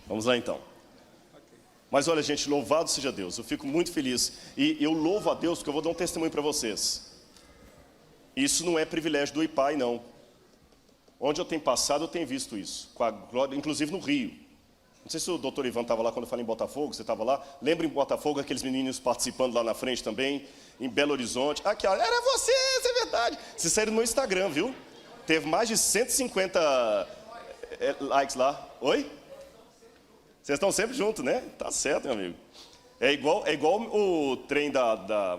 Vamos lá então. Mas olha, gente, louvado seja Deus. Eu fico muito feliz. E eu louvo a Deus porque eu vou dar um testemunho para vocês. Isso não é privilégio do IPAI, não. Onde eu tenho passado, eu tenho visto isso. Com a glória, inclusive no Rio. Não sei se o doutor Ivan estava lá quando eu falei em Botafogo, você estava lá. Lembra em Botafogo, aqueles meninos participando lá na frente também. Em Belo Horizonte. Aqui, ó, era você, isso é verdade. Vocês saíram no meu Instagram, viu? Teve mais de 150 likes lá. Oi? Vocês estão sempre juntos, né? Tá certo, meu amigo. É igual o trem da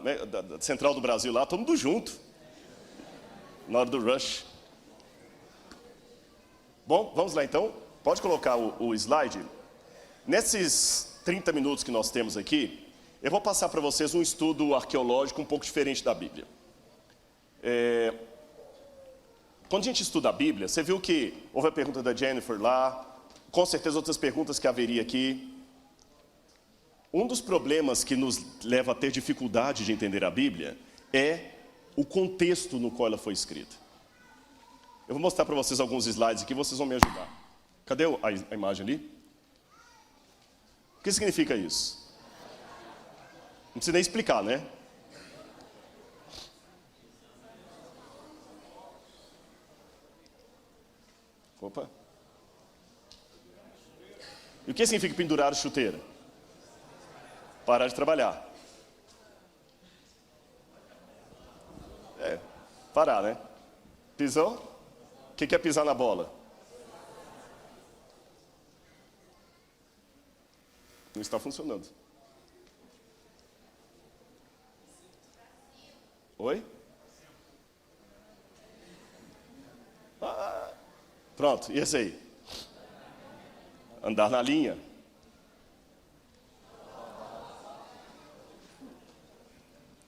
Central do Brasil lá, todo mundo junto. Na hora do rush. Bom, vamos lá então. Pode colocar o slide. Nesses 30 minutos que nós temos aqui, eu vou passar para vocês um estudo arqueológico um pouco diferente da Bíblia. Quando a gente estuda a Bíblia, você viu que houve a pergunta da Jennifer lá, com certeza outras perguntas que haveria aqui. Um dos problemas que nos leva a ter dificuldade de entender a Bíblia é o contexto no qual ela foi escrita. Eu vou mostrar para vocês alguns slides aqui, vocês vão me ajudar. Cadê a imagem ali? O que significa isso? Não precisa nem explicar, né? Opa. E o que significa pendurar a chuteira? Parar de trabalhar. Parar, né? Pisou? O que é pisar na bola? Não está funcionando. Oi? Pronto, e esse aí? Andar na linha.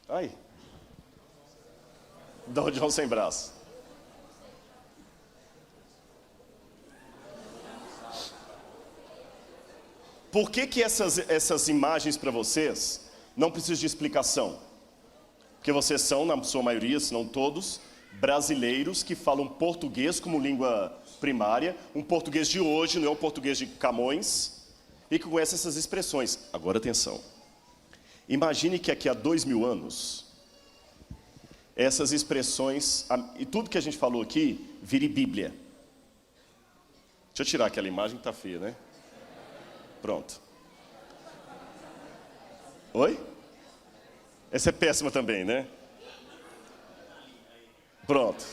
Aí. Dow Jones sem braço. Por que essas imagens para vocês não precisam de explicação? Porque vocês são, na sua maioria, se não todos, brasileiros que falam português como língua primária, um português de hoje, não é um português de Camões, e que conhece essas expressões. Agora atenção. Imagine que aqui há 2000 anos, essas expressões, e tudo que a gente falou aqui, vire Bíblia. Deixa eu tirar aquela imagem que está feia, né? Pronto. Oi? Essa é péssima também, né? Pronto.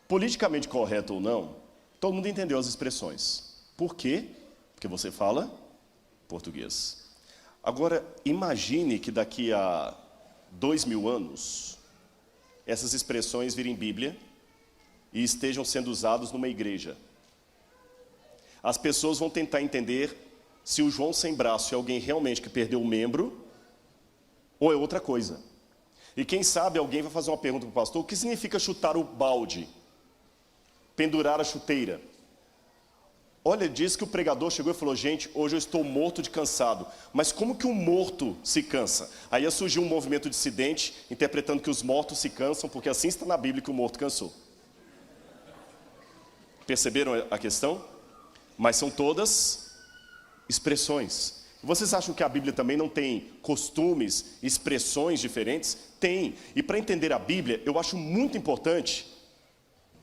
Politicamente correto ou não, todo mundo entendeu as expressões. Por quê? Porque você fala português. Agora, imagine que daqui a 2000 anos, essas expressões virem Bíblia e estejam sendo usadas numa igreja. As pessoas vão tentar entender se o João sem braço é alguém realmente que perdeu um membro ou é outra coisa. E quem sabe alguém vai fazer uma pergunta para o pastor: o que significa chutar o balde? Pendurar a chuteira? Olha, diz que o pregador chegou e falou: gente, hoje eu estou morto de cansado. Mas como que um morto se cansa? Aí ia surgir um movimento dissidente interpretando que os mortos se cansam, porque assim está na Bíblia que o morto cansou. Perceberam a questão? Mas são todas expressões. Vocês acham que a Bíblia também não tem costumes, expressões diferentes? Tem. E para entender a Bíblia, eu acho muito importante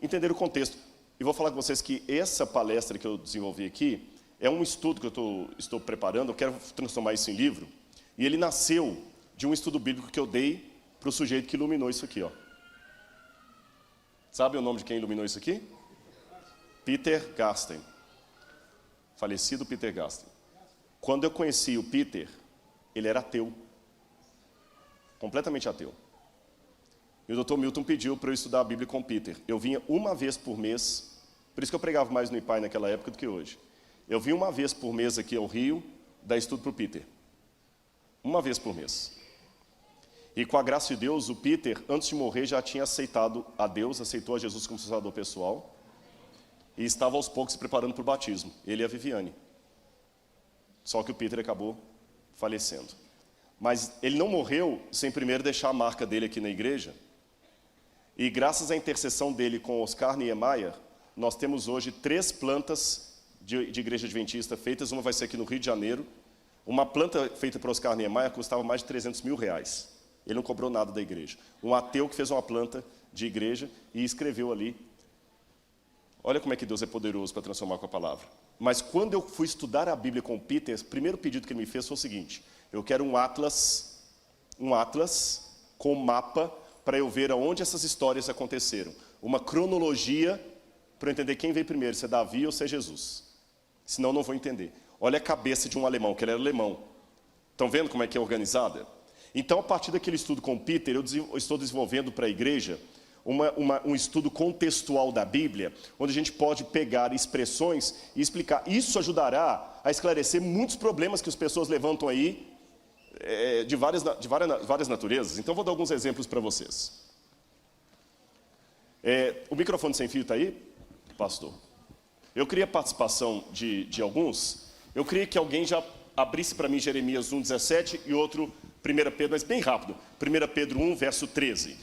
entender o contexto. E vou falar com vocês que essa palestra que eu desenvolvi aqui é um estudo que eu estou preparando, eu quero transformar isso em livro. E ele nasceu de um estudo bíblico que eu dei para o sujeito que iluminou isso aqui, ó. Sabe o nome de quem iluminou isso aqui? Peter Garsten. Falecido Peter Garsten. Quando eu conheci o Peter, ele era ateu. Completamente ateu. E o Dr. Milton pediu para eu estudar a Bíblia com o Peter. Eu vinha uma vez por mês, por isso que eu pregava mais no IPAI naquela época do que hoje. Eu vinha uma vez por mês aqui ao Rio, dar estudo para o Peter. Uma vez por mês. E com a graça de Deus, o Peter, antes de morrer, já tinha aceitado a Deus, aceitou a Jesus como seu salvador pessoal. E estava aos poucos se preparando para o batismo. Ele e a Viviane. Só que o Peter acabou falecendo. Mas ele não morreu sem primeiro deixar a marca dele aqui na igreja. E graças à intercessão dele com Oscar Niemeyer, nós temos hoje 3 plantas de igreja adventista feitas, uma vai ser aqui no Rio de Janeiro. Uma planta feita por Oscar Niemeyer custava mais de 300 mil reais. Ele não cobrou nada da igreja. Um ateu que fez uma planta de igreja e escreveu ali. Olha como é que Deus é poderoso para transformar com a palavra. Mas quando eu fui estudar a Bíblia com o Peter, o primeiro pedido que ele me fez foi o seguinte: eu quero um atlas com mapa para eu ver aonde essas histórias aconteceram. Uma cronologia para eu entender quem veio primeiro, se é Davi ou se é Jesus. Senão eu não vou entender. Olha a cabeça de um alemão, que ele era alemão. Estão vendo como é que é organizada? Então, a partir daquele estudo com o Peter, eu estou desenvolvendo para a igreja um estudo contextual da Bíblia, onde a gente pode pegar expressões e explicar. Isso ajudará a esclarecer muitos problemas que as pessoas levantam aí, de várias naturezas. Então, vou dar alguns exemplos para vocês. O microfone sem fio está aí, pastor? Eu queria a participação de alguns. Eu queria que alguém já abrisse para mim Jeremias 1,17 e outro 1 Pedro, mas bem rápido. 1 Pedro 1, verso 13.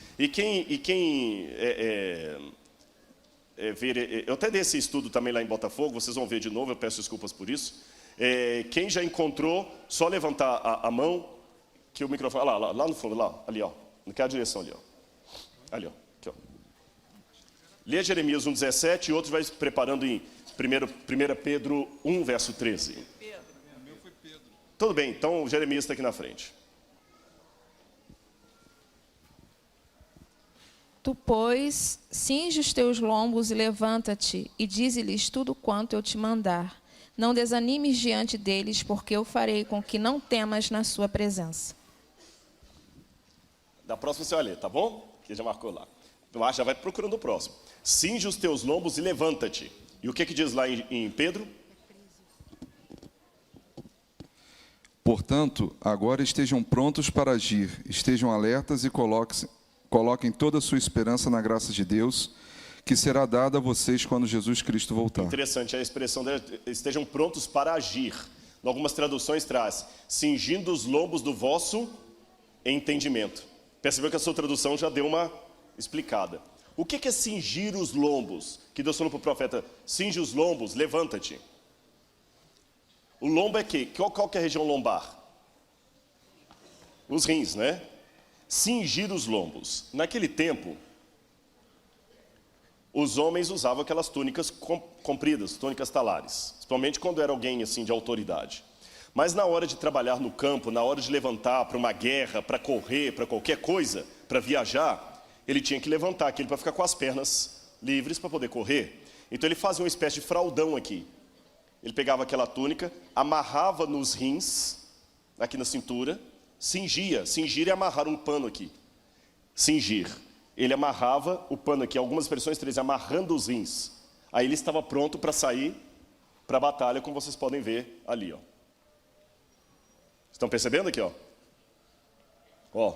Eu até dei esse estudo também lá em Botafogo, vocês vão ver de novo, eu peço desculpas por isso. Quem já encontrou, só levantar a mão, que o microfone... Lá no fundo, ali, ó. Naquela direção ali, ó. Ali, ó. Aqui, ó. Lê Jeremias 1,17 e outro vai se preparando em 1 Pedro 1, verso 13. Tudo bem, então Jeremias está aqui na frente. Tu, pois, cinge os teus lombos e levanta-te, e dize-lhes tudo quanto eu te mandar. Não desanimes diante deles, porque eu farei com que não temas na sua presença. Da próxima você vai ler, tá bom? Que já marcou lá. Mas já vai procurando o próximo. Cinge os teus lombos e levanta-te. E o que diz lá em Pedro? Portanto, agora estejam prontos para agir, estejam alertas e coloquem toda a sua esperança na graça de Deus, que será dada a vocês quando Jesus Cristo voltar. Interessante a expressão dela, estejam prontos para agir. Em algumas traduções traz, cingindo os lombos do vosso entendimento. Percebeu que a sua tradução já deu uma explicada. O que é cingir os lombos? Que Deus falou para o profeta, cinge os lombos, levanta-te. O lombo é quê? Qual que é a região lombar? Os rins, né? Cingir os lombos. Naquele tempo, os homens usavam aquelas túnicas compridas, túnicas talares. Principalmente quando era alguém assim de autoridade. Mas na hora de trabalhar no campo, na hora de levantar para uma guerra, para correr, para qualquer coisa, para viajar, ele tinha que levantar aquilo para ficar com as pernas livres para poder correr. Então ele fazia uma espécie de fraldão aqui. Ele pegava aquela túnica, amarrava nos rins, aqui na cintura, cingia. Cingir é amarrar um pano aqui. Cingir. Ele amarrava o pano aqui, algumas expressões trazem amarrando os rins. Aí ele estava pronto para sair para a batalha, como vocês podem ver ali, ó. Estão percebendo aqui, ó? Ó.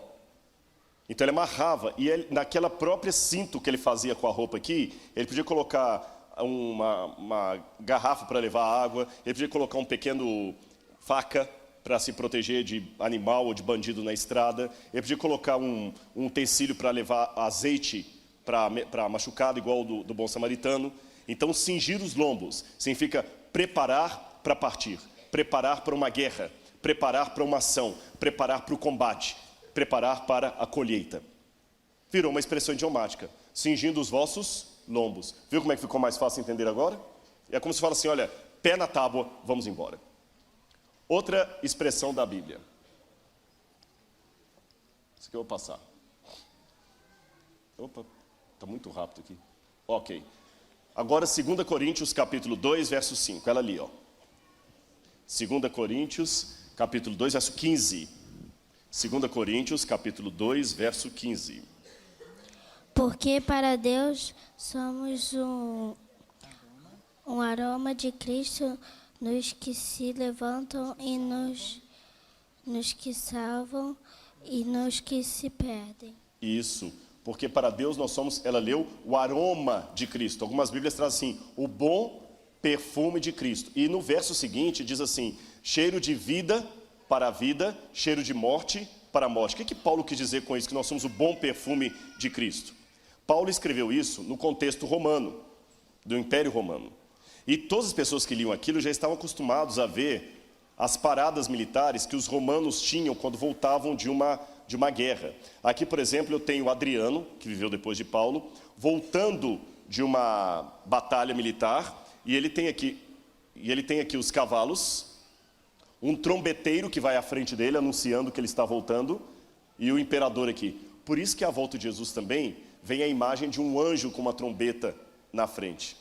Então ele amarrava, e ele, naquela própria cinto que ele fazia com a roupa aqui, ele podia colocar uma garrafa para levar água, ele podia colocar um pequeno faca para se proteger de animal ou de bandido na estrada, ele podia colocar um utensílio para levar azeite para machucado, igual do bom samaritano. Então, cingir os lombos significa preparar para partir, preparar para uma guerra, preparar para uma ação, preparar para o combate, preparar para a colheita. Virou uma expressão idiomática, cingindo os vossos lombos. Viu como é que ficou mais fácil entender agora? É como se fala assim, olha, pé na tábua, vamos embora. Outra expressão da Bíblia. Isso aqui eu vou passar. Opa, está muito rápido aqui. Ok. Agora 2 Coríntios capítulo 2, verso 5. Ela ali, ó. 2 Coríntios capítulo 2, verso 15. 2 Coríntios capítulo 2, verso 15. Porque para Deus somos um aroma de Cristo nos que se levantam e nos que salvam e nos que se perdem. Isso, porque para Deus nós somos, ela leu, o aroma de Cristo. Algumas Bíblias trazem assim, o bom perfume de Cristo. E no verso seguinte diz assim, cheiro de vida para a vida, cheiro de morte para a morte. O que Paulo quis dizer com isso, que nós somos o bom perfume de Cristo? Paulo escreveu isso no contexto romano, do Império Romano. E todas as pessoas que liam aquilo já estavam acostumados a ver as paradas militares que os romanos tinham quando voltavam de uma guerra. Aqui, por exemplo, eu tenho Adriano, que viveu depois de Paulo, voltando de uma batalha militar, e ele tem aqui os cavalos, um trombeteiro que vai à frente dele, anunciando que ele está voltando, e o imperador aqui. Por isso que à volta de Jesus também vem a imagem de um anjo com uma trombeta na frente.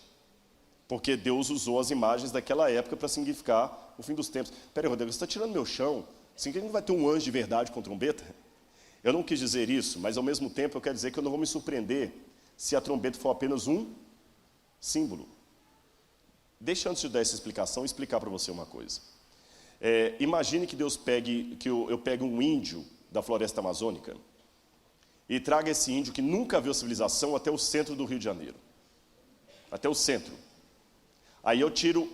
Porque Deus usou as imagens daquela época para significar o fim dos tempos. Peraí, Rodrigo, você está tirando meu chão? Significa que não vai ter um anjo de verdade com trombeta? Eu não quis dizer isso, mas ao mesmo tempo eu quero dizer que eu não vou me surpreender se a trombeta for apenas um símbolo. Deixa antes de dar essa explicação, explicar para você uma coisa. Imagine que Deus eu pegue um índio da floresta amazônica e traga esse índio que nunca viu civilização até o centro do Rio de Janeiro. Até o centro. Aí eu tiro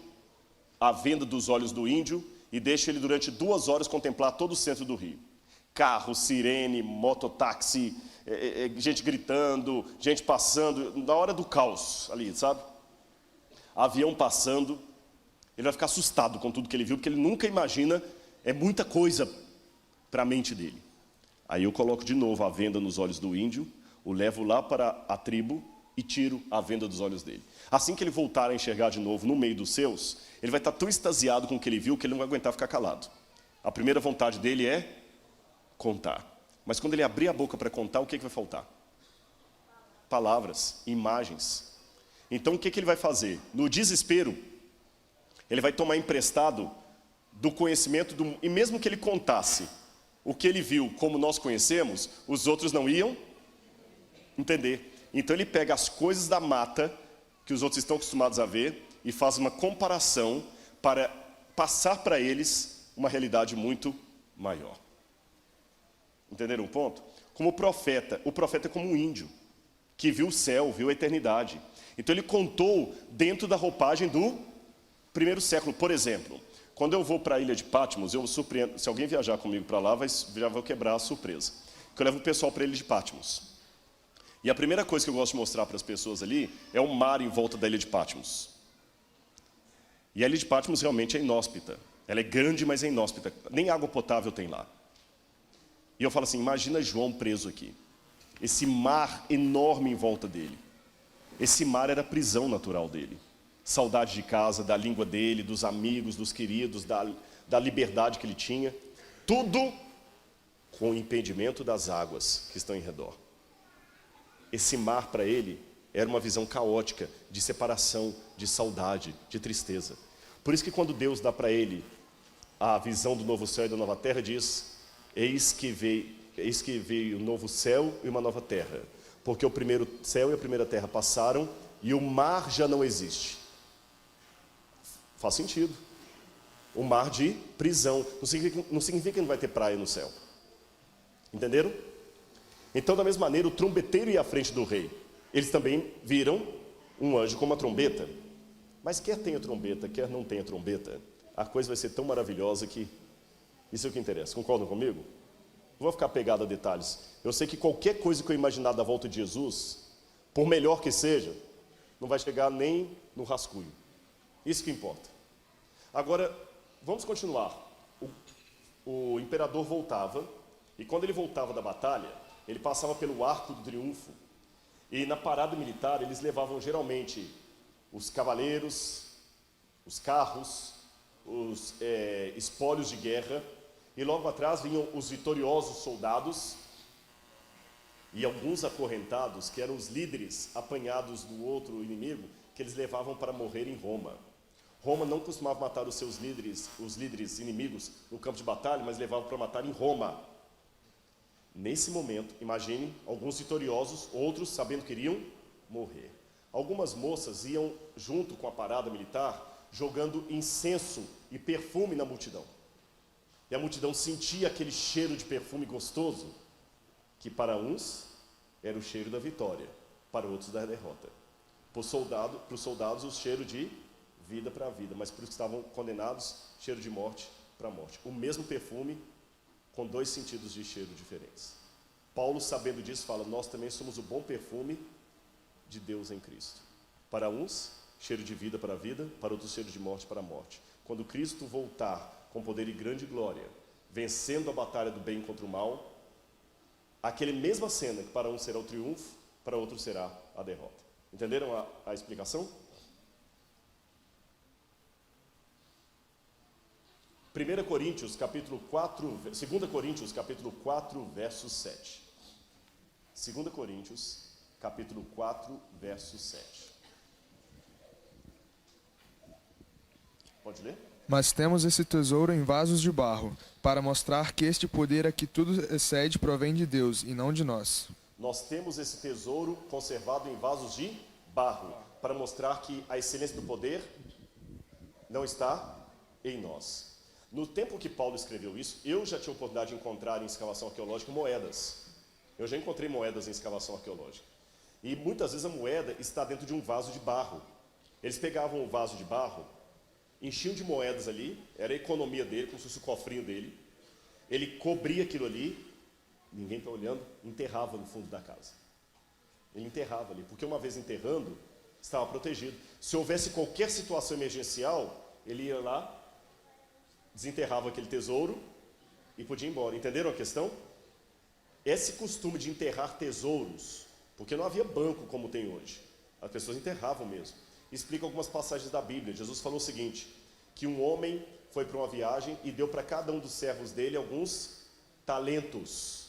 a venda dos olhos do índio e deixo ele durante 2 horas contemplar todo o centro do Rio. Carro, sirene, mototáxi, gente gritando, gente passando, na hora do caos ali, sabe? Avião passando, ele vai ficar assustado com tudo que ele viu, porque ele nunca imagina, é muita coisa para a mente dele. Aí eu coloco de novo a venda nos olhos do índio, o levo lá para a tribo e tiro a venda dos olhos dele. Assim que ele voltar a enxergar de novo no meio dos seus, ele vai estar tão extasiado com o que ele viu que ele não vai aguentar ficar calado. A primeira vontade dele é contar. Mas quando ele abrir a boca para contar, o que vai faltar? Palavras, imagens. Então o que ele vai fazer? No desespero, ele vai tomar emprestado do conhecimento, e mesmo que ele contasse o que ele viu como nós conhecemos, os outros não iam entender. Então ele pega as coisas da mata, que os outros estão acostumados a ver, e faz uma comparação para passar para eles uma realidade muito maior. Entenderam o ponto? Como o profeta é como um índio, que viu o céu, viu a eternidade. Então ele contou dentro da roupagem do primeiro século. Por exemplo, quando eu vou para a ilha de Patmos, eu surpreendo, se alguém viajar comigo para lá, já vou quebrar a surpresa. Porque eu levo o pessoal para a ilha de Patmos. E a primeira coisa que eu gosto de mostrar para as pessoas ali é o mar em volta da ilha de Patmos. E a ilha de Patmos realmente é inóspita. Ela é grande, mas é inóspita. Nem água potável tem lá. E eu falo assim, imagina João preso aqui. Esse mar enorme em volta dele. Esse mar era a prisão natural dele. Saudade de casa, da língua dele, dos amigos, dos queridos, da liberdade que ele tinha. Tudo com o impedimento das águas que estão em redor. Esse mar para ele era uma visão caótica, de separação, de saudade, de tristeza. Por isso que quando Deus dá para ele a visão do novo céu e da nova terra, diz, eis que veio um novo céu e uma nova terra. Porque o primeiro céu e a primeira terra passaram e o mar já não existe. Faz sentido. O mar de prisão. Não significa que não vai ter praia no céu. Entenderam? Então, da mesma maneira, o trombeteiro ia à frente do rei. Eles também viram um anjo com uma trombeta. Mas quer tenha trombeta, quer não tenha trombeta, a coisa vai ser tão maravilhosa que isso é o que interessa. Concordam comigo? Não vou ficar pegado a detalhes. Eu sei que qualquer coisa que eu imaginar da volta de Jesus, por melhor que seja, não vai chegar nem no rascunho. Isso que importa. Agora, vamos continuar. O imperador voltava, e quando ele voltava da batalha, ele passava pelo Arco do Triunfo, e na parada militar eles levavam geralmente os cavaleiros, os carros, os espólios de guerra, e logo atrás vinham os vitoriosos soldados e alguns acorrentados, que eram os líderes apanhados do outro inimigo, que eles levavam para morrer em Roma. Roma não costumava matar os líderes inimigos no campo de batalha, mas levavam para matar em Roma. Nesse momento, imagine, alguns vitoriosos, outros sabendo que iriam morrer. Algumas moças iam junto com a parada militar, jogando incenso e perfume na multidão. E a multidão sentia aquele cheiro de perfume gostoso, que para uns era o cheiro da vitória, para outros da derrota. Para os soldados, o cheiro de vida para a vida, mas para os que estavam condenados, cheiro de morte para a morte. O mesmo perfume, com 2 sentidos de cheiro diferentes. Paulo, sabendo disso, fala, nós também somos o bom perfume de Deus em Cristo. Para uns, cheiro de vida para a vida, para outros cheiro de morte para a morte. Quando Cristo voltar com poder e grande glória, vencendo a batalha do bem contra o mal, aquele mesma cena que para um será o triunfo, para outro será a derrota. Entenderam a explicação? 2 Coríntios, capítulo 4, verso 7. 2 Coríntios, capítulo 4, verso 7. Pode ler? Mas temos esse tesouro em vasos de barro, para mostrar que este poder a que tudo excede provém de Deus, e não de nós. Nós temos esse tesouro conservado em vasos de barro, para mostrar que a excelência do poder não está em nós. No tempo que Paulo escreveu isso, eu já tinha oportunidade de encontrar em escavação arqueológica moedas. Eu já encontrei moedas em escavação arqueológica. E muitas vezes a moeda está dentro de um vaso de barro. Eles pegavam o vaso de barro, enchiam de moedas ali, era a economia dele, como se fosse o cofrinho dele. Ele cobria aquilo ali, ninguém está olhando, enterrava no fundo da casa. Ele enterrava ali, porque uma vez enterrando, estava protegido. Se houvesse qualquer situação emergencial, ele ia lá, desenterrava aquele tesouro e podia ir embora. Entenderam a questão? Esse costume de enterrar tesouros, porque não havia banco como tem hoje, as pessoas enterravam mesmo. Explica algumas passagens da Bíblia. Jesus falou o seguinte, que um homem foi para uma viagem e deu para cada um dos servos dele alguns talentos.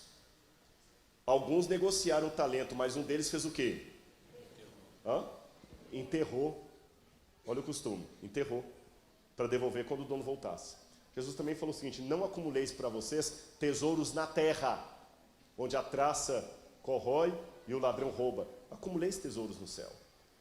Alguns negociaram o talento, mas um deles fez o quê? Enterrou. Olha o costume, enterrou, para devolver quando o dono voltasse. Jesus também falou o seguinte, não acumuleis para vocês tesouros na terra, onde a traça corrói e o ladrão rouba. Acumuleis tesouros no céu.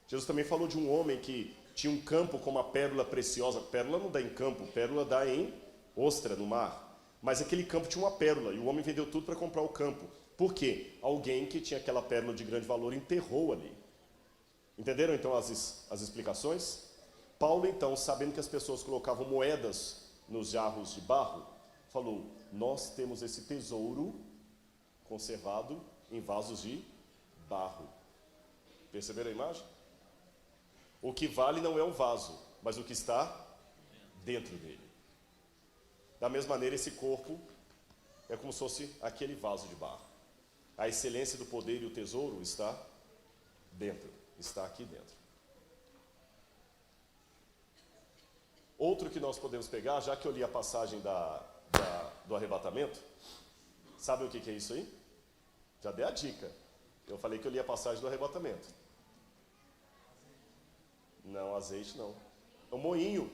Jesus também falou de um homem que tinha um campo com uma pérola preciosa. Pérola não dá em campo, pérola dá em ostra, no mar. Mas aquele campo tinha uma pérola, e o homem vendeu tudo para comprar o campo. Por quê? Alguém que tinha aquela pérola de grande valor enterrou ali. Entenderam então as explicações? Paulo então, sabendo que as pessoas colocavam moedas nos jarros de barro, falou, nós temos esse tesouro conservado em vasos de barro. Perceberam a imagem? O que vale não é o vaso, mas o que está dentro dele. Da mesma maneira, esse corpo é como se fosse aquele vaso de barro. A excelência do poder e o tesouro está dentro, está aqui dentro. Outro que nós podemos pegar, já que eu li a passagem do arrebatamento, sabe o que é isso aí? Já dei a dica. Eu falei que eu li a passagem do arrebatamento. Não, azeite não. É um moinho.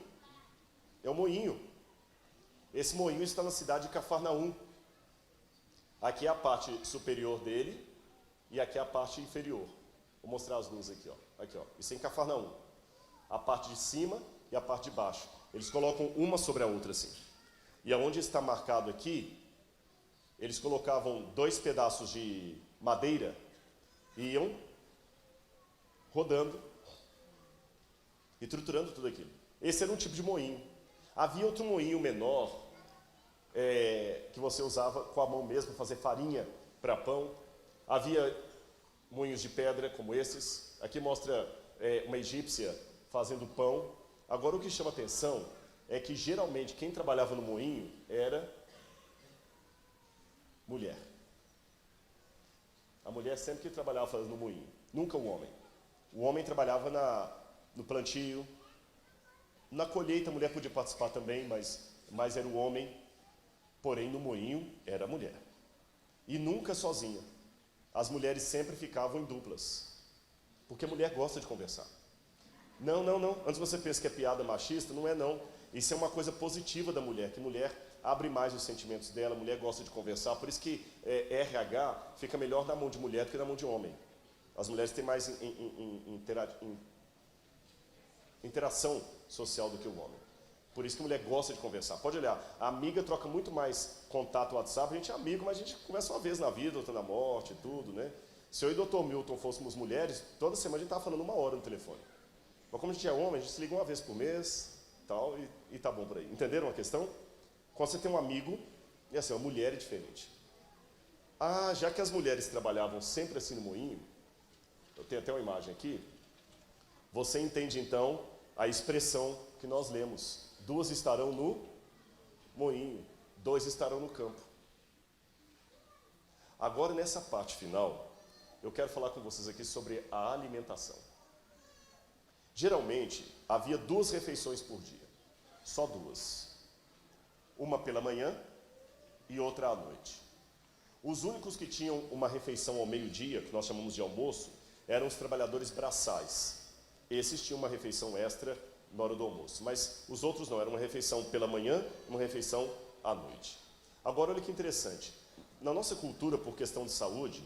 É um moinho. Esse moinho está na cidade de Cafarnaum. Aqui é a parte superior dele e aqui é a parte inferior. Vou mostrar as luzes aqui, ó. Aqui, ó. Isso é em Cafarnaum. A parte de cima e a parte de baixo. Eles colocam uma sobre a outra assim. E aonde está marcado aqui, eles colocavam 2 pedaços de madeira e iam rodando e triturando tudo aquilo. Esse era um tipo de moinho. Havia outro moinho menor, que você usava com a mão mesmo para fazer farinha para pão. Havia moinhos de pedra como esses. Aqui mostra uma egípcia fazendo pão. Agora o que chama atenção é que geralmente quem trabalhava no moinho era mulher. A mulher sempre que trabalhava fazendo no moinho, nunca o homem. O homem trabalhava no plantio, na colheita a mulher podia participar também, mas era o homem, porém no moinho era a mulher. E nunca sozinha. As mulheres sempre ficavam em duplas, porque a mulher gosta de conversar. Não. Antes você pensa que é piada machista, não é não. Isso é uma coisa positiva da mulher, que mulher abre mais os sentimentos dela, a mulher gosta de conversar, por isso que RH fica melhor na mão de mulher do que na mão de homem. As mulheres têm mais interação social do que o homem. Por isso que a mulher gosta de conversar. Pode olhar, a amiga troca muito mais contato no WhatsApp, a gente é amigo, mas a gente conversa uma vez na vida, outra na morte e tudo, né? Se eu e o Dr. Milton fôssemos mulheres, toda semana a gente estava falando 1 hora no telefone. Mas como a gente é homem, a gente se liga uma vez por mês, tal, e tá bom por aí. Entenderam a questão? Quando você tem um amigo, e assim, uma mulher é diferente. Ah, já que as mulheres trabalhavam sempre assim no moinho, eu tenho até uma imagem aqui, Você entende então a expressão que nós lemos: 2 estarão no moinho, 2 estarão no campo. Agora, nessa parte final, eu quero falar com vocês aqui sobre a alimentação. Geralmente, havia 2 refeições por dia, só 2. Uma pela manhã e outra à noite. Os únicos que tinham uma refeição ao meio-dia, que nós chamamos de almoço, eram os trabalhadores braçais. Esses tinham uma refeição extra na hora do almoço, mas os outros não, era uma refeição pela manhã e uma refeição à noite. Agora, olha que interessante. Na nossa cultura, por questão de saúde,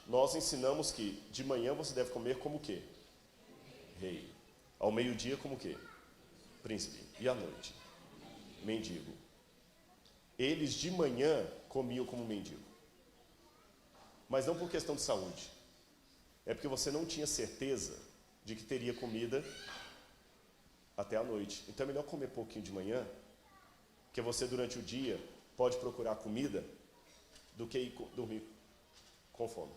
nós ensinamos que de manhã você deve comer como o quê? Rei. Ao meio-dia, como o quê? Príncipe. E à noite? Mendigo. Eles de manhã comiam como mendigo. Mas não por questão de saúde. É porque você não tinha certeza de que teria comida até a noite. Então é melhor comer pouquinho de manhã, porque você durante o dia pode procurar comida, do que ir dormir com fome.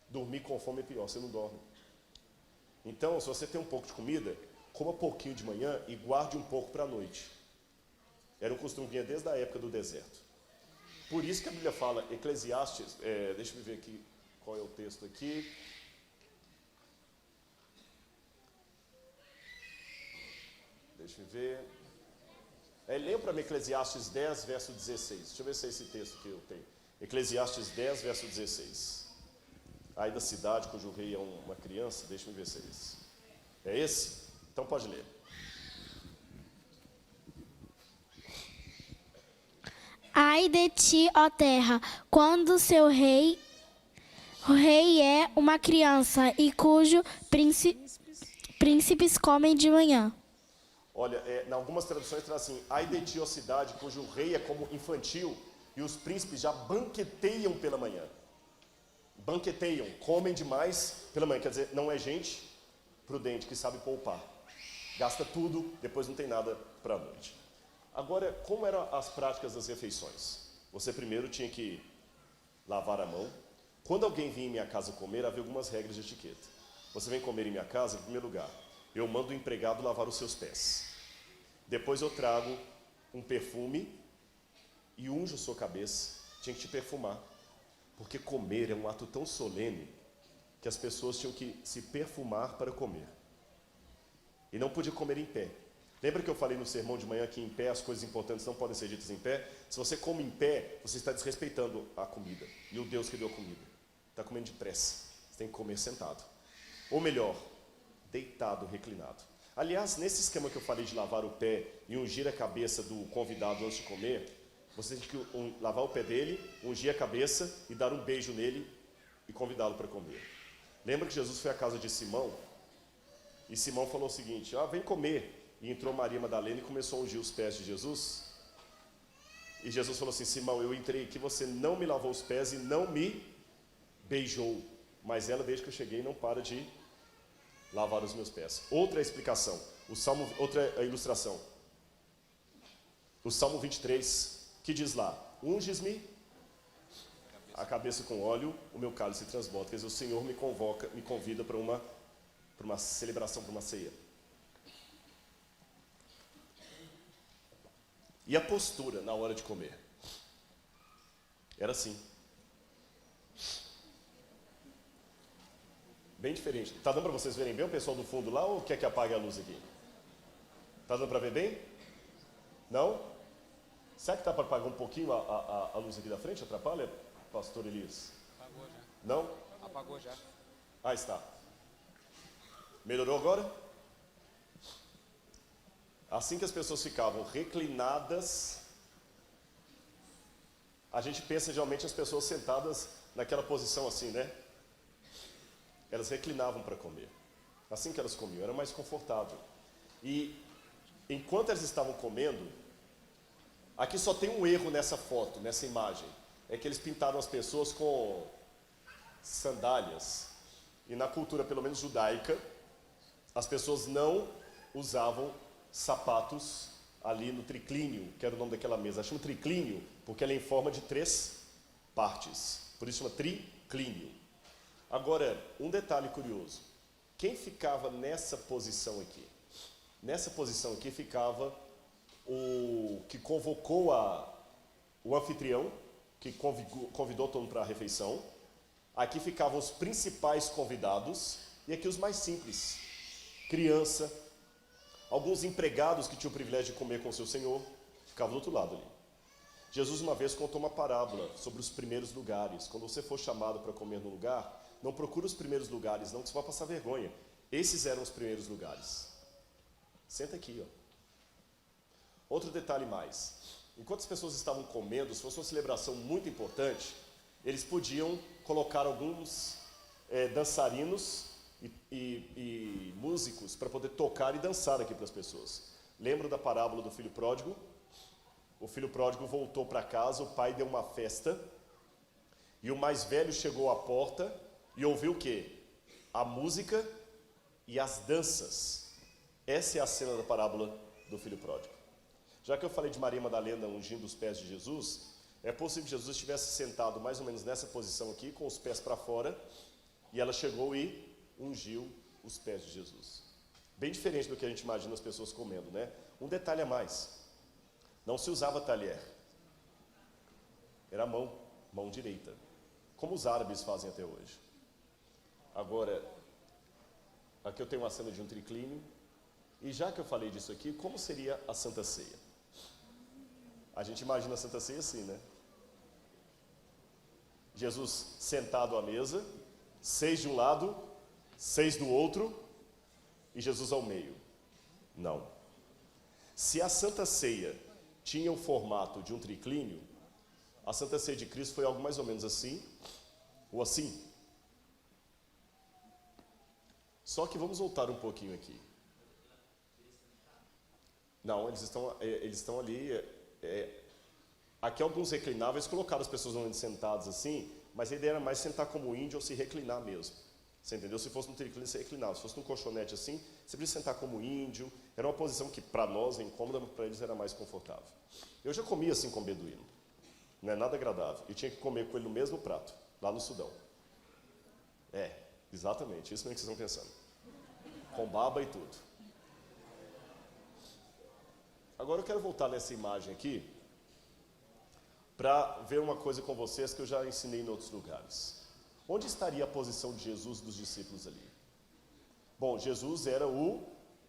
Dormir com fome é pior, você não dorme. Então, se você tem um pouco de comida, coma pouquinho de manhã e guarde um pouco para a noite. Era um costume que vinha desde a época do deserto. Por isso que a Bíblia fala, Eclesiastes, deixa eu ver aqui qual é o texto aqui. Deixa eu ver. Leia para mim Eclesiastes 10, verso 16. Deixa eu ver se é esse texto que eu tenho. Eclesiastes 10, verso 16. Aí da cidade cujo rei é uma criança, deixa eu ver se é esse. É esse? Então pode ler. Ai de ti, ó terra, quando seu rei, o rei é uma criança e cujo príncipes comem de manhã. Olha, em algumas traduções traz assim: ai de ti, ó cidade, cujo rei é como infantil e os príncipes já banqueteiam pela manhã. Banqueteiam, comem demais pela manhã. Quer dizer, não é gente prudente que sabe poupar. Gasta tudo, depois não tem nada para a noite. Agora, como eram as práticas das refeições? Você primeiro tinha que lavar a mão. Quando alguém vinha em minha casa comer, havia algumas regras de etiqueta. Você vem comer em minha casa, em primeiro lugar, eu mando o empregado lavar os seus pés. Depois eu trago um perfume e unjo a sua cabeça. Tinha que te perfumar. Porque comer é um ato tão solene que as pessoas tinham que se perfumar para comer. E não podia comer em pé. Lembra que eu falei no sermão de manhã que em pé as coisas importantes não podem ser ditas em pé? Se você come em pé, você está desrespeitando a comida e o Deus que deu a comida. Está comendo depressa. Você tem que comer sentado. Ou melhor, deitado, reclinado. Aliás, nesse esquema que eu falei de lavar o pé e ungir a cabeça do convidado antes de comer, você tem que lavar o pé dele, ungir a cabeça e dar um beijo nele e convidá-lo para comer. Lembra que Jesus foi à casa de Simão? E Simão falou o seguinte: vem comer. E entrou Maria Madalena e começou a ungir os pés de Jesus. E Jesus falou assim: Simão, eu entrei aqui, você não me lavou os pés e não me beijou. Mas ela, desde que eu cheguei, não para de lavar os meus pés. Outra explicação, outra ilustração. O Salmo 23, que diz lá: unges-me a cabeça com óleo, o meu cálice transborda. Quer dizer, o Senhor me convida para uma celebração, para uma ceia. E a postura na hora de comer? Era assim. Bem diferente. Está dando para vocês verem bem o pessoal do fundo lá ou quer que apague a luz aqui? Está dando para ver bem? Não? Será que está para apagar um pouquinho a luz aqui da frente? Atrapalha, pastor Elias? Apagou já. Não? Apagou já. Está. Melhorou agora? Assim que as pessoas ficavam reclinadas, a gente pensa geralmente as pessoas sentadas naquela posição assim, né? Elas reclinavam para comer. Assim que elas comiam, era mais confortável. E enquanto elas estavam comendo, aqui só tem um erro nessa foto, nessa imagem. É que eles pintaram as pessoas com sandálias. E na cultura, pelo menos judaica, as pessoas não usavam sapatos ali no triclínio, que era o nome daquela mesa. Chama triclínio porque ela é em forma de 3 partes. Por isso chama triclínio. Agora, um detalhe curioso. quem ficava nessa posição aqui? Nessa posição aqui ficava o que convocou o anfitrião, que convidou todo mundo para a refeição. Aqui ficavam os principais convidados e aqui os mais simples. Criança, alguns empregados que tinham o privilégio de comer com o seu senhor, ficavam do outro lado ali. Jesus uma vez contou uma parábola sobre os primeiros lugares. Quando você for chamado para comer no lugar, não procure os primeiros lugares não, que você vai passar vergonha. Esses eram os primeiros lugares. Senta aqui, ó. Outro detalhe mais. Enquanto as pessoas estavam comendo, se fosse uma celebração muito importante, eles podiam colocar alguns dançarinos e músicos para poder tocar e dançar aqui para as pessoas. Lembra da parábola do filho pródigo? O filho pródigo voltou para casa, o pai deu uma festa, e o mais velho chegou à porta e ouviu o quê? A música e as danças. Essa é a cena da parábola do filho pródigo. Já que eu falei de Maria Madalena ungindo os pés de Jesus, é possível que Jesus estivesse sentado mais ou menos nessa posição aqui, com os pés para fora, e ela chegou e ungiu os pés de Jesus. Bem diferente do que a gente imagina as pessoas comendo, né? Um detalhe a mais. Não se usava talher. Era mão direita. Como os árabes fazem até hoje. Agora, aqui eu tenho uma cena de um triclínio. E já que eu falei disso aqui, como seria a Santa Ceia? A gente imagina a Santa Ceia assim, né? Jesus sentado à mesa, 6 de um lado, 6 do outro, e Jesus ao meio. Não. Se a Santa Ceia tinha o formato de um triclínio, a Santa Ceia de Cristo foi algo mais ou menos assim, ou assim. Só que vamos voltar um pouquinho aqui. Não, eles estão ali. Aqui alguns reclináveis colocaram as pessoas normalmente sentadas assim, mas a ideia era mais sentar como índio ou se reclinar mesmo. Você entendeu? Se fosse no triclínio, você reclinava. Se fosse num colchonete assim, você podia sentar como índio. Era uma posição que para nós é incômoda, mas para eles era mais confortável. Eu já comia assim com beduíno. Não é nada agradável. E tinha que comer com ele no mesmo prato, lá no Sudão. Exatamente, isso mesmo que vocês estão pensando. Com baba e tudo. Agora eu quero voltar nessa imagem aqui para ver uma coisa com vocês que eu já ensinei em outros lugares. Onde estaria a posição de Jesus e dos discípulos ali? Bom, Jesus era o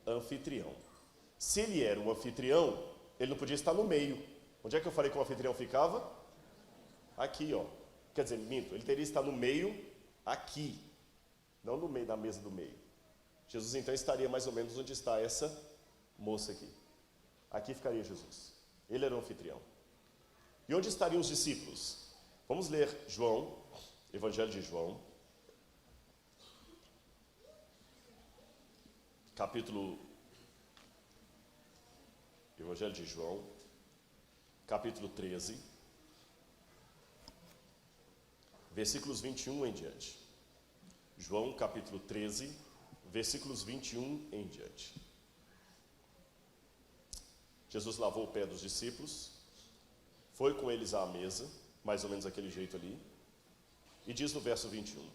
anfitrião. Se ele era o anfitrião, ele não podia estar no meio. Onde é que eu falei que o anfitrião ficava? Aqui, ó. Quer dizer, minto, ele teria que estar no meio, aqui. Não no meio da mesa do meio. Jesus então estaria mais ou menos onde está essa moça aqui. Aqui ficaria Jesus. Ele era o anfitrião. E onde estariam os discípulos? Vamos ler João, Evangelho de João, Evangelho de João, capítulo 13, versículos 21 em diante. João, capítulo 13, versículos 21 em diante. Jesus lavou o pé dos discípulos, foi com eles à mesa, mais ou menos daquele jeito ali, e diz no verso 21,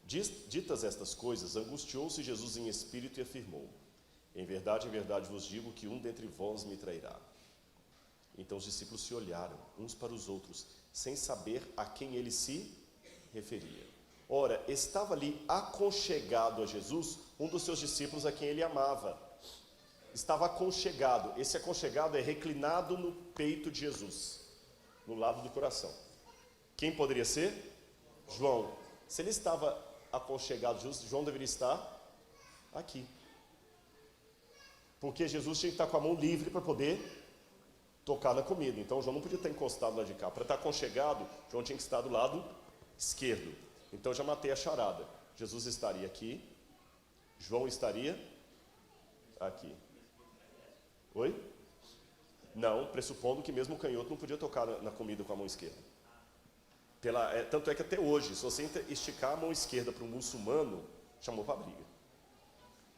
ditas estas coisas, angustiou-se Jesus em espírito e afirmou, em verdade vos digo que um dentre vós me trairá. Então os discípulos se olharam uns para os outros, sem saber a quem ele se referia. Ora, estava ali aconchegado a Jesus um dos seus discípulos a quem ele amava. Estava aconchegado. Esse aconchegado é reclinado no peito de Jesus, no lado do coração. Quem poderia ser? João. Se ele estava aconchegado a Jesus, João deveria estar aqui. Porque Jesus tinha que estar com a mão livre para poder tocar na comida. Então João não podia estar encostado lá de cá. Para estar aconchegado, João tinha que estar do lado esquerdo. Então já matei a charada. Jesus estaria aqui, João estaria aqui. Oi? Não, pressupondo que mesmo o canhoto não podia tocar na comida com a mão esquerda. Tanto é que até hoje, se você esticar a mão esquerda para um muçulmano, chamou para briga.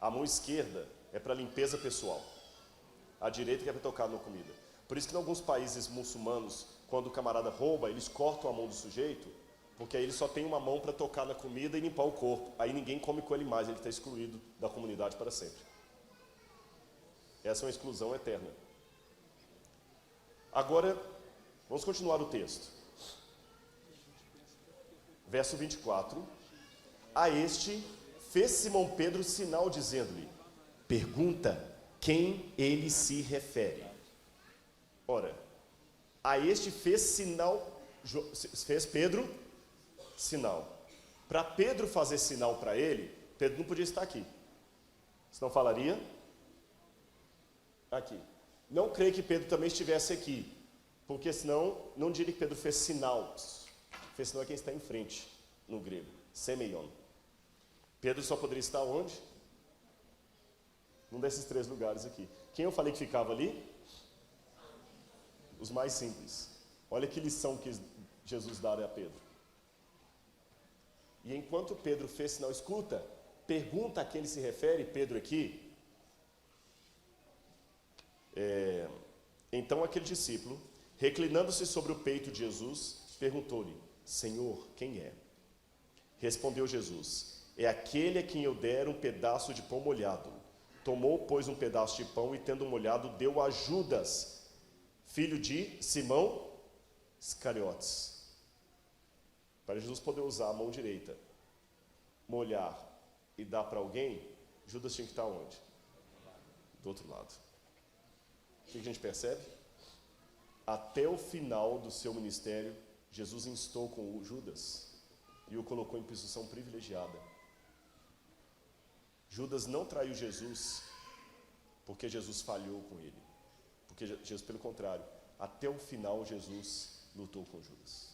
A mão esquerda é para limpeza pessoal. A direita que é para tocar na comida. Por isso que em alguns países muçulmanos, quando o camarada rouba, eles cortam a mão do sujeito, Porque aí ele só tem uma mão para tocar na comida e limpar o corpo. Aí ninguém come com ele mais, ele está excluído da comunidade para sempre. Essa é uma exclusão eterna. Agora, vamos continuar o texto. Verso 24. A este fez Simão Pedro sinal dizendo-lhe: pergunta quem ele se refere. Ora, a este fez sinal, fez Pedro sinal. Para Pedro fazer sinal para ele, Pedro não podia estar aqui. Senão falaria aqui. Não creio que Pedro também estivesse aqui, porque senão não diria que Pedro fez sinal. Fez sinal é quem está em frente, no grego, semeion. Pedro só poderia estar onde? Num desses 3 lugares aqui. Quem eu falei que ficava ali? Os mais simples. Olha que lição que Jesus dá a Pedro. E enquanto Pedro fez sinal, escuta, pergunta a quem ele se refere, Pedro aqui. Então aquele discípulo, reclinando-se sobre o peito de Jesus, perguntou-lhe: Senhor, quem é? Respondeu Jesus: é aquele a quem eu der um pedaço de pão molhado. Tomou, pois, um pedaço de pão e, tendo molhado, deu a Judas, filho de Simão Iscariotes. Para Jesus poder usar a mão direita, molhar e dar para alguém, Judas tinha que estar onde? Do outro lado. O que a gente percebe? Até o final do seu ministério, Jesus instou com o Judas e o colocou em posição privilegiada. Judas não traiu Jesus porque Jesus falhou com ele. Porque Jesus, pelo contrário, até o final Jesus lutou com Judas.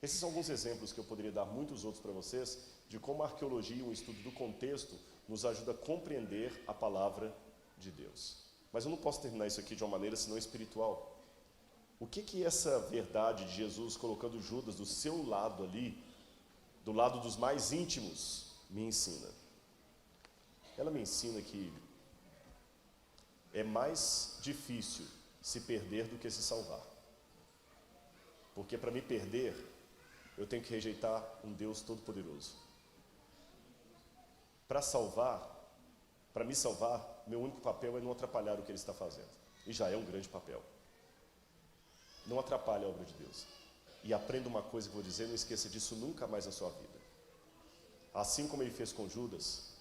Esses são alguns exemplos que eu poderia dar muitos outros para vocês, de como a arqueologia, um estudo do contexto, nos ajuda a compreender a palavra de Deus. Mas eu não posso terminar isso aqui de uma maneira senão espiritual. O que essa verdade de Jesus colocando Judas do seu lado ali, do lado dos mais íntimos, me ensina? Ela me ensina que é mais difícil se perder do que se salvar. Porque para me perder, eu tenho que rejeitar um Deus todo-poderoso. Para me salvar, meu único papel é não atrapalhar o que Ele está fazendo. E já é um grande papel. Não atrapalhe a obra de Deus. E aprenda uma coisa que eu vou dizer, não esqueça disso nunca mais na sua vida. Assim como Ele fez com Judas,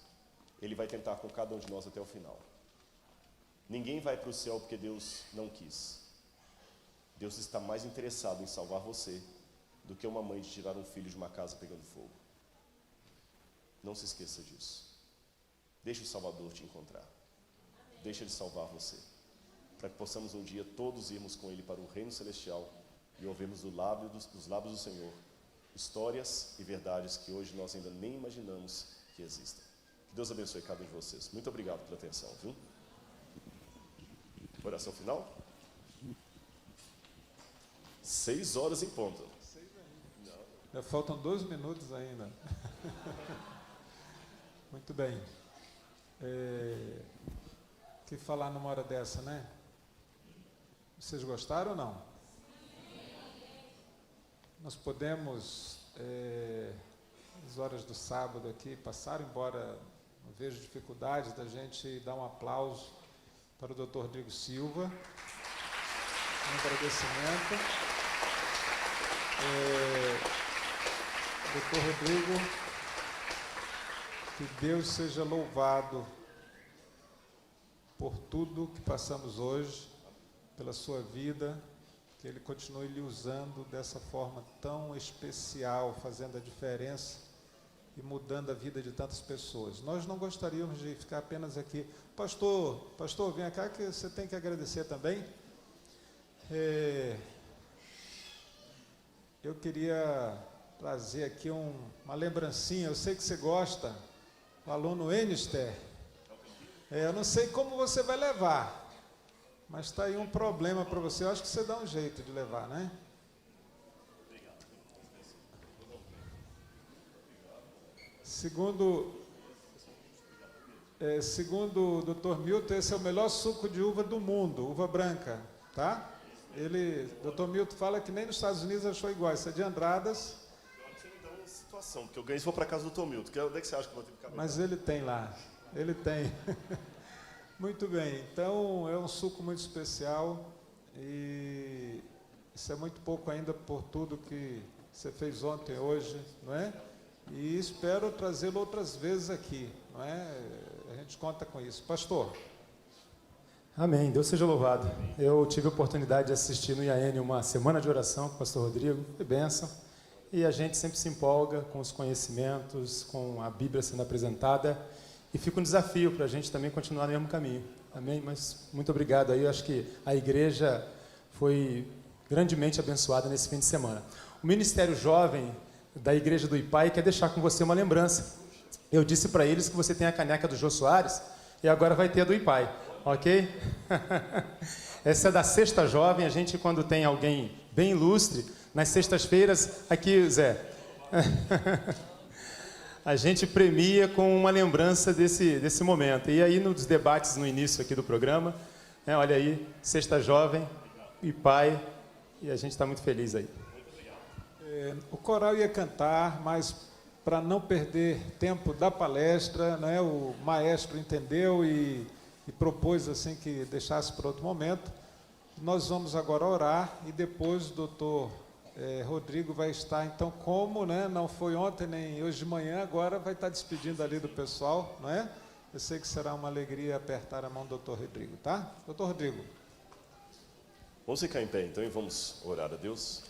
Ele vai tentar com cada um de nós até o final. Ninguém vai para o céu porque Deus não quis. Deus está mais interessado em salvar você do que uma mãe de tirar um filho de uma casa pegando fogo. Não se esqueça disso. Deixe o Salvador te encontrar. Deixe Ele salvar você. Para que possamos um dia todos irmos com Ele para o reino celestial e ouvirmos dos lábios do Senhor histórias e verdades que hoje nós ainda nem imaginamos que existam. Que Deus abençoe cada um de vocês. Muito obrigado pela atenção, viu? Oração final? 6 horas em ponto. Já faltam 2 minutos ainda. Muito bem. Que falar numa hora dessa, né? Vocês gostaram ou não? Nós podemos, as horas do sábado aqui, passar, embora não vejo dificuldade da gente dar um aplauso para o Dr. Rodrigo Silva. Um agradecimento. Dr. Rodrigo, que Deus seja louvado por tudo que passamos hoje, pela sua vida, que Ele continue lhe usando dessa forma tão especial, fazendo a diferença e mudando a vida de tantas pessoas. Nós não gostaríamos de ficar apenas aqui. Pastor, vem cá que você tem que agradecer também. Eu queria trazer aqui uma lembrancinha, eu sei que você gosta, o aluno Enister. Eu não sei como você vai levar, mas está aí um problema para você, eu acho que você dá um jeito de levar, né? Segundo o Dr. Milton, esse é o melhor suco de uva do mundo, uva branca, tá? Dr. Milton fala que nem nos Estados Unidos achou igual, isso é de Andradas, situação, porque eu ganhei se for para casa do Tom Milton. Onde é que você acha que eu vou ter que ficar? Mas ele tem lá, ele tem. Muito bem, então é um suco muito especial e isso é muito pouco ainda por tudo que você fez ontem, hoje, não é? E espero trazê-lo outras vezes aqui, não é? A gente conta com isso. Pastor. Amém, Deus seja louvado. Eu tive a oportunidade de assistir no IAN uma semana de oração com o pastor Rodrigo, foi bênção. E a gente sempre se empolga com os conhecimentos, com a Bíblia sendo apresentada. E fica um desafio para a gente também continuar no mesmo caminho. Amém? Mas muito obrigado aí. Eu acho que a igreja foi grandemente abençoada nesse fim de semana. O Ministério Jovem da Igreja do IPAI quer deixar com você uma lembrança. Eu disse para eles que você tem a caneca do Jô Soares e agora vai ter a do IPAI. Ok? Essa é da Sexta Jovem. A gente, quando tem alguém bem ilustre, nas sextas-feiras, aqui, Zé, a gente premia com uma lembrança desse momento. E aí, nos debates no início aqui do programa, olha aí, Sexta Jovem, IPAI, e a gente está muito feliz aí. O coral ia cantar, mas para não perder tempo da palestra, né, o maestro entendeu e propôs assim que deixasse para outro momento. Nós vamos agora orar e depois o doutor Rodrigo vai estar, então, como, né, não foi ontem nem hoje de manhã, agora vai estar despedindo ali do pessoal, não é? Eu sei que será uma alegria apertar a mão do doutor Rodrigo, tá? Doutor Rodrigo. Vamos ficar em pé então e vamos orar a Deus.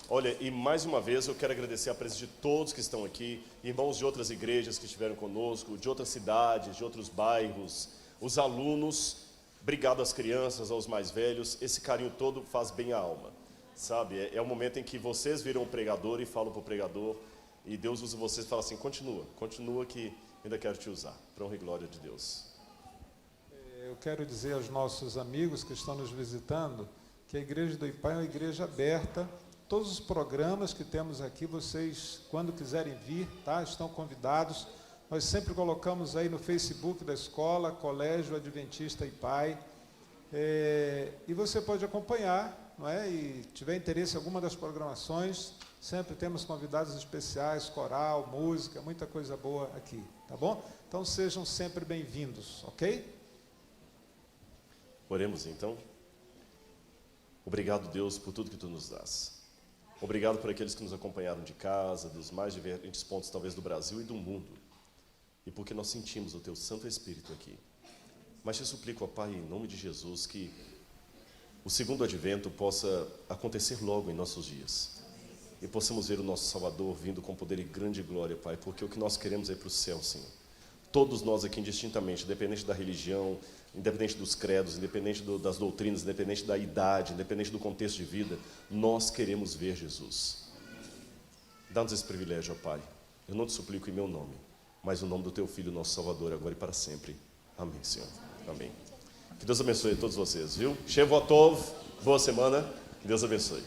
Olha, e mais uma vez eu quero agradecer a presença de todos que estão aqui, irmãos de outras igrejas que estiveram conosco, de outras cidades, de outros bairros, os alunos, obrigado às crianças, aos mais velhos, esse carinho todo faz bem à alma, sabe? É o momento em que vocês viram o pregador e falam para o pregador, e Deus usa vocês e fala assim, continua que ainda quero te usar, para honra e glória de Deus. Eu quero dizer aos nossos amigos que estão nos visitando, que a Igreja do IPAI é uma igreja aberta. Todos os programas que temos aqui, vocês, quando quiserem vir, tá, estão convidados. Nós sempre colocamos aí no Facebook da escola, Colégio Adventista IPAI. E você pode acompanhar, não é? E tiver interesse em alguma das programações, sempre temos convidados especiais, coral, música, muita coisa boa aqui, tá bom? Então sejam sempre bem-vindos, ok? Oremos então. Obrigado, Deus, por tudo que Tu nos dás. Obrigado por aqueles que nos acompanharam de casa, dos mais diferentes pontos, talvez, do Brasil e do mundo. E porque nós sentimos o Teu Santo Espírito aqui. Mas te suplico, ó Pai, em nome de Jesus, que o segundo advento possa acontecer logo em nossos dias. E possamos ver o nosso Salvador vindo com poder e grande glória, Pai, porque o que nós queremos é ir para o céu, Senhor. Todos nós aqui, indistintamente, independente da religião, independente dos credos, independente das doutrinas, independente da idade, independente do contexto de vida, nós queremos ver Jesus. Dá-nos esse privilégio, ó Pai. Eu não te suplico em meu nome, mas no nome do Teu Filho, nosso Salvador, agora e para sempre. Amém, Senhor. Amém. Que Deus abençoe a todos vocês, viu? Shavuot Tov, boa semana. Que Deus abençoe.